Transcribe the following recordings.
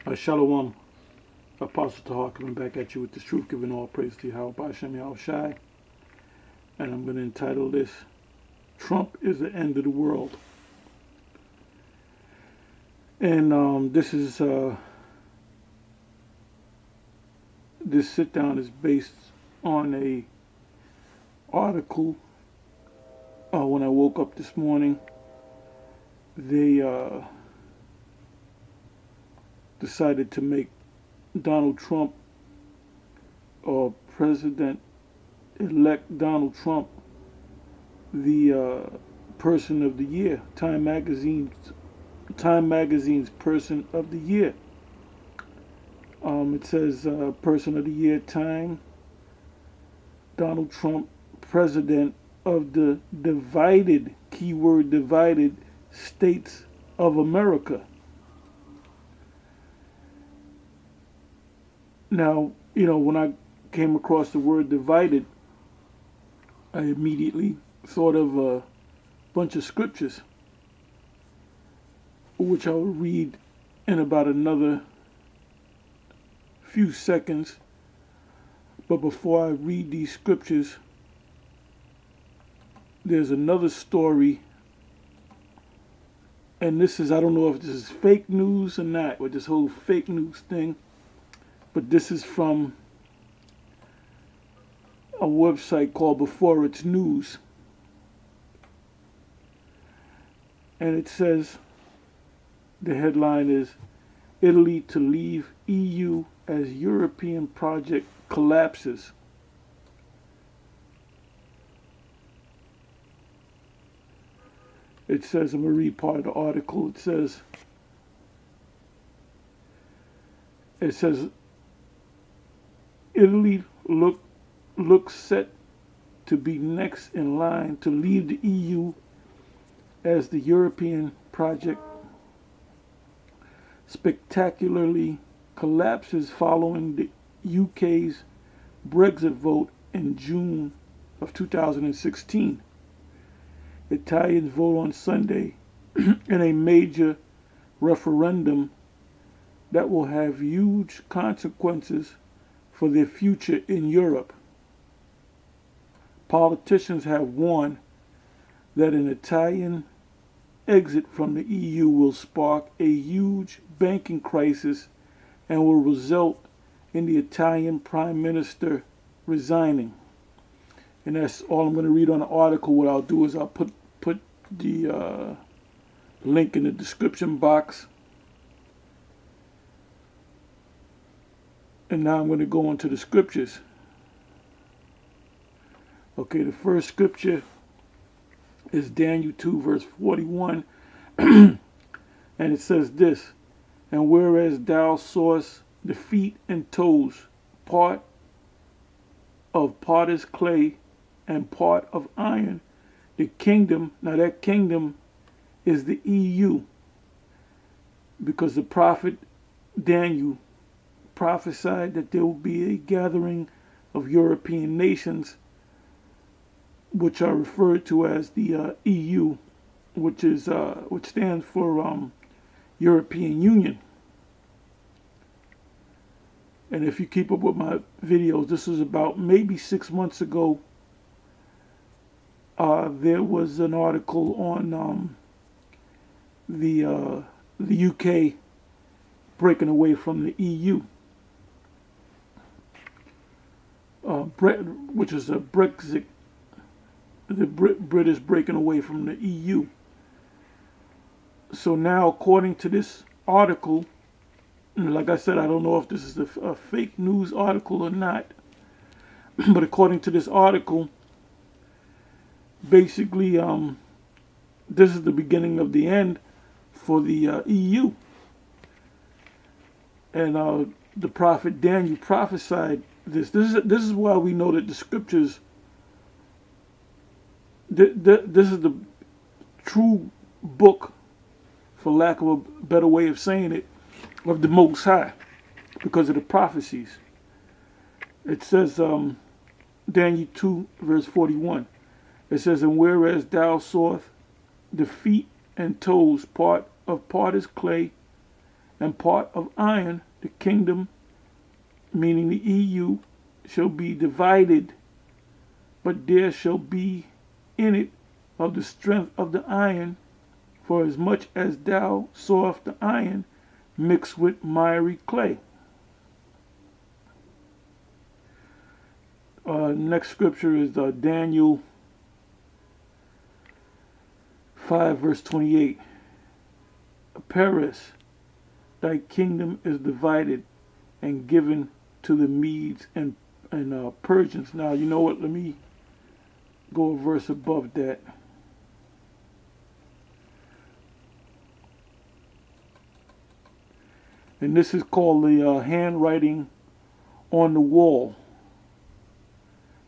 Shalawam, Apostle Tahar coming back at you with this truth, giving all praise to Yahawashi, Yahawashi. And I'm going to entitle this, Trump is the End of the World. And this sit down is based on a article. When I woke up this morning, they decided to make Donald Trump, or President-elect Donald Trump, the Person of the Year. Time Magazine's Person of the Year. It says Person of the Year, Time, Donald Trump, President of the divided, keyword divided, states of America. Now, when I came across the word divided, I immediately thought of a bunch of scriptures, which I will read in about another few seconds. But before I read these scriptures, there's another story. And this is, I don't know if this is fake news or not, with this whole fake news thing. But this is from a website called Before It's News. And it says, the headline is, Italy to leave EU as European project collapses. It says, I'm going to read part of the article. It says, Italy looks set to be next in line to leave the EU as the European project spectacularly collapses following the UK's Brexit vote in June of 2016. Italians vote on Sunday in a major referendum that will have huge consequences for their future in Europe. Politicians have warned that an Italian exit from the EU will spark a huge banking crisis and will result in the Italian Prime Minister resigning. And that's all I'm going to read on the article. What I'll do is I'll put the link in the description box. And now I'm going to go into the scriptures. Okay, the first scripture is Daniel 2, verse 41. And it says this, And whereas thou sawest the feet and toes, part of potter's clay and part of iron, the kingdom, now that kingdom is the EU, because the prophet Daniel prophesied that there will be a gathering of European nations, which are referred to as the EU, which stands for European Union. And if you keep up with my videos, this is about maybe 6 months ago. There was an article on the UK breaking away from the EU. Which is a Brexit, the British breaking away from the EU. So now, according to this article, and like I said, I don't know if this is a fake news article or not, but according to this article, basically, this is the beginning of the end for the EU. And the prophet Daniel prophesied this. This is why we know that the scriptures, this is the true book, for lack of a better way of saying it, of the Most High, because of the prophecies. It says, Daniel 2, verse 41. It says, And whereas thou sawest the feet and toes, part of potter's clay and part of iron, the kingdom, meaning the EU, shall be divided, but there shall be in it of the strength of the iron, for as much as thou sawest the iron mixed with miry clay. Next scripture is Daniel 5 verse 28. Paris, thy kingdom is divided and given to the Medes and Persians. Now, you know what? Let me go a verse above that. And this is called the handwriting on the wall.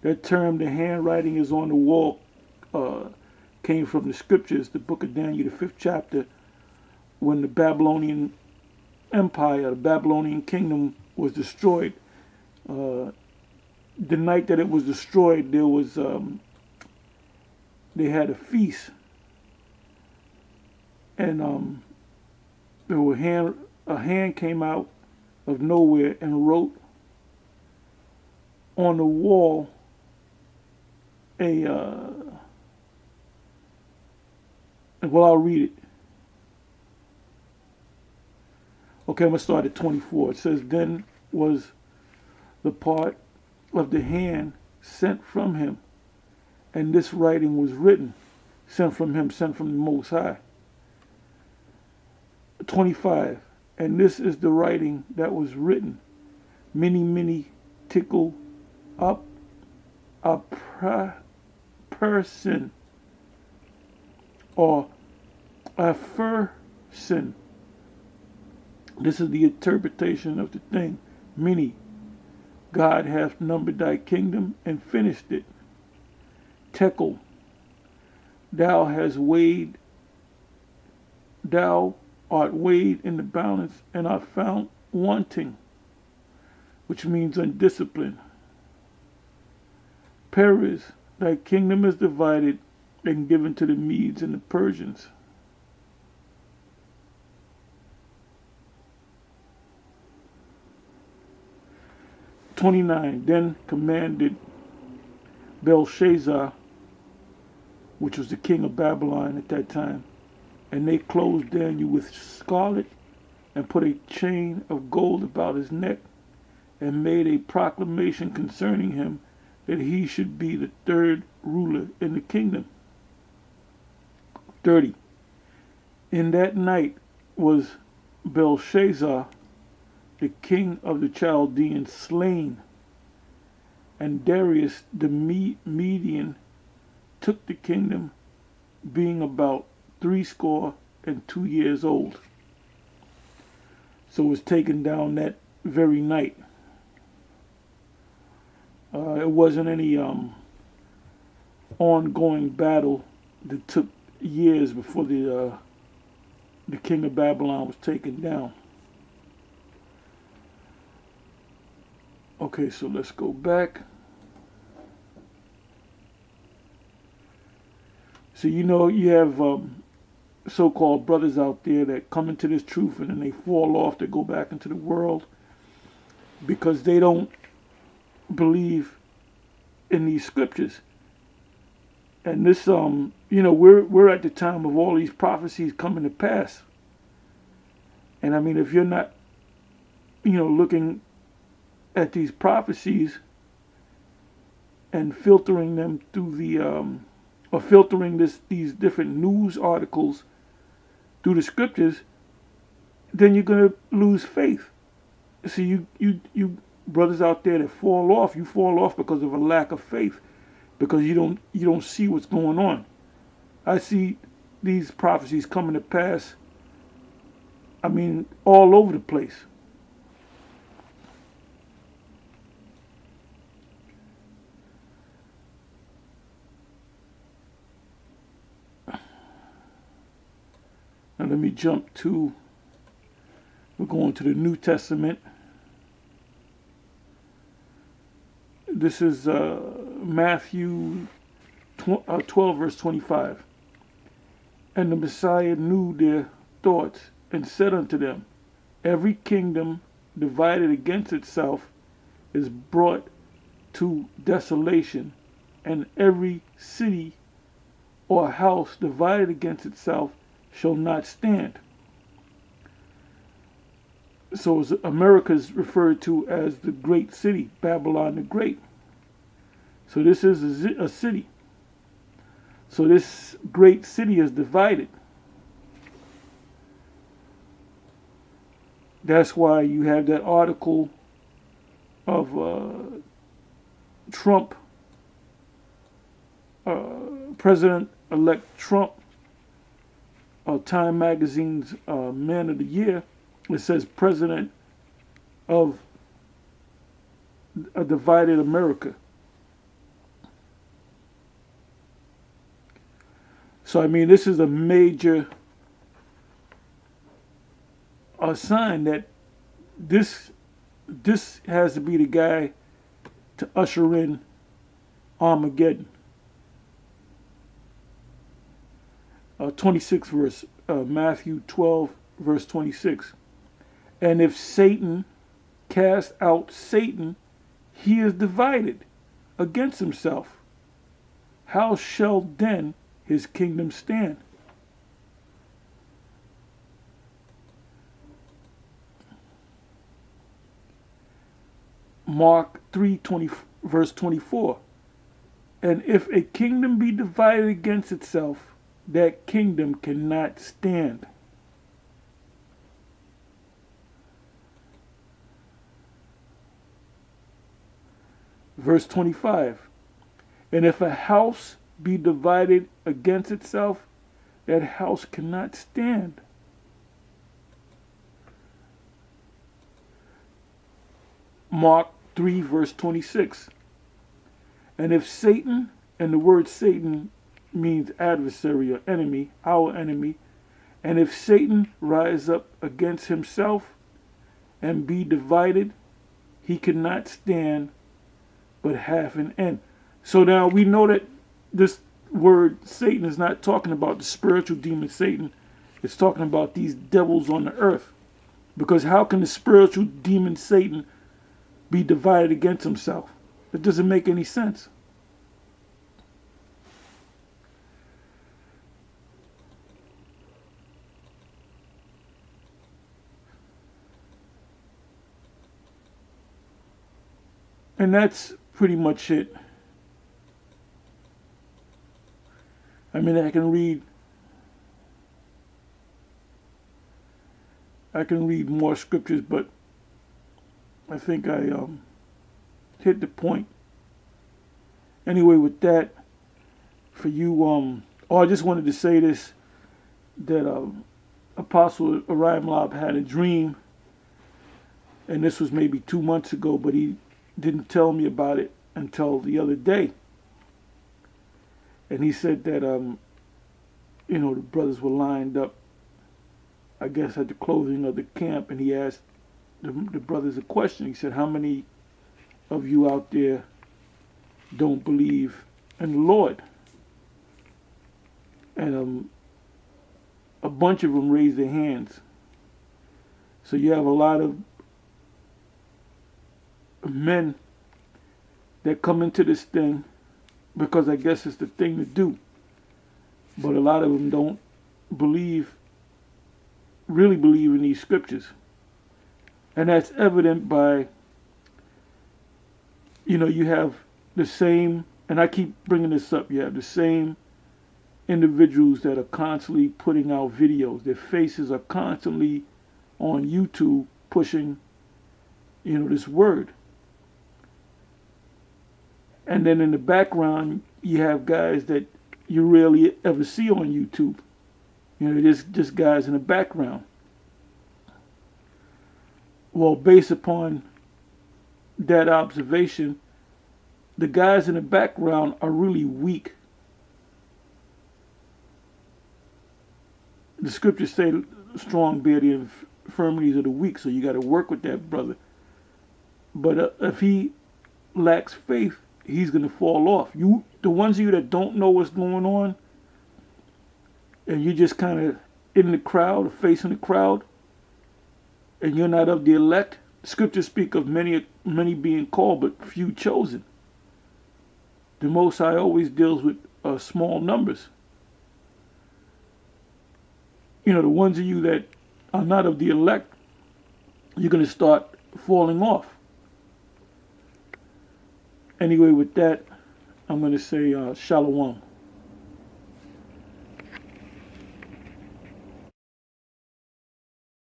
That term, the handwriting is on the wall, came from the scriptures, the book of Daniel, the 5th chapter, when the Babylonian Empire, the Babylonian kingdom was destroyed. The night that it was destroyed, there was they had a feast, and there were a hand came out of nowhere and wrote on the wall well, I'll read it. Okay, I'm going to start at 24. It says, then was the part of the hand sent from him, and this writing was written, sent from him, sent from the Most High. 25. And this is the writing that was written, many tickle up a person or a person. This is the interpretation of the thing. Many. God hath numbered thy kingdom and finished it. Tekel. Thou art weighed in the balance and art found wanting, which means undisciplined. Paris, thy kingdom is divided and given to the Medes and the Persians. Then commanded Belshazzar, which was the king of Babylon at that time, and they clothed Daniel with scarlet and put a chain of gold about his neck and made a proclamation concerning him that he should be the third ruler in the kingdom. 30. In that night was Belshazzar, the king of the Chaldeans, slain, and Darius the Median took the kingdom, being about 62 years old. So it was taken down that very night. It wasn't any ongoing battle that took years before the king of Babylon was taken down. Okay, so let's go back. So you have so-called brothers out there that come into this truth and then they fall off, they go back into the world because they don't believe in these scriptures. And this, we're at the time of all these prophecies coming to pass. And I mean, if you're not, looking at these prophecies and filtering them through or filtering these different news articles through the scriptures, then you're going to lose faith. See, you brothers out there that fall off, you fall off because of a lack of faith, because you don't see what's going on. I see these prophecies coming to pass, I mean, all over the place. Now let me jump to, we're going to the New Testament. This is Matthew 12 verse 25. And the Messiah knew their thoughts and said unto them, Every kingdom divided against itself is brought to desolation, and every city or house divided against itself shall not stand. So America is referred to as the great city, Babylon the Great. So this is a city. So this great city is divided. That's why you have that article of Trump, President-elect Trump, Time Magazine's Man of the Year. It says President of a divided America. So I mean, this is a major sign that this has to be the guy to usher in Armageddon. 26 verse, Matthew 12 verse 26. And if Satan cast out Satan, he is divided against himself. How shall then his kingdom stand? Mark 3 verse 24. And if a kingdom be divided against itself, that kingdom cannot stand. Verse 25. And if a house be divided against itself, that house cannot stand. Mark 3 verse 26. And if Satan, and the word Satan means adversary or enemy, our enemy, and if Satan rise up against himself and be divided, he cannot stand but have an end. So now we know that this word Satan is not talking about the spiritual demon Satan. It's talking about these devils on the earth. Because how can the spiritual demon Satan be divided against himself? It doesn't make any sense. And that's pretty much it. I mean, I can read more scriptures, but I think I hit the point. Anyway, with that, for you, I just wanted to say this, that Apostle Arimlab had a dream, and this was maybe 2 months ago, but he didn't tell me about it until the other day. And he said that, the brothers were lined up, I guess, at the closing of the camp, and he asked the brothers a question. He said, how many of you out there don't believe in the Lord? And a bunch of them raised their hands. So you have a lot of men that come into this thing because I guess it's the thing to do. But a lot of them don't really believe in these scriptures. And that's evident by, you have the same, and I keep bringing this up, you have the same individuals that are constantly putting out videos. Their faces are constantly on YouTube pushing, this word. And then in the background, you have guys that you rarely ever see on YouTube. There's just guys in the background. Well, based upon that observation, the guys in the background are really weak. The scriptures say strong bear the infirmities of the weak, so you got to work with that brother. But if he lacks faith, he's going to fall off. The ones of you that don't know what's going on, and you're just kind of in the crowd, or facing the crowd, and you're not of the elect, scriptures speak of many being called, but few chosen. The Most High always deals with small numbers. You know, the ones of you that are not of the elect, you're going to start falling off. Anyway, with that, I'm going to say Shalawam.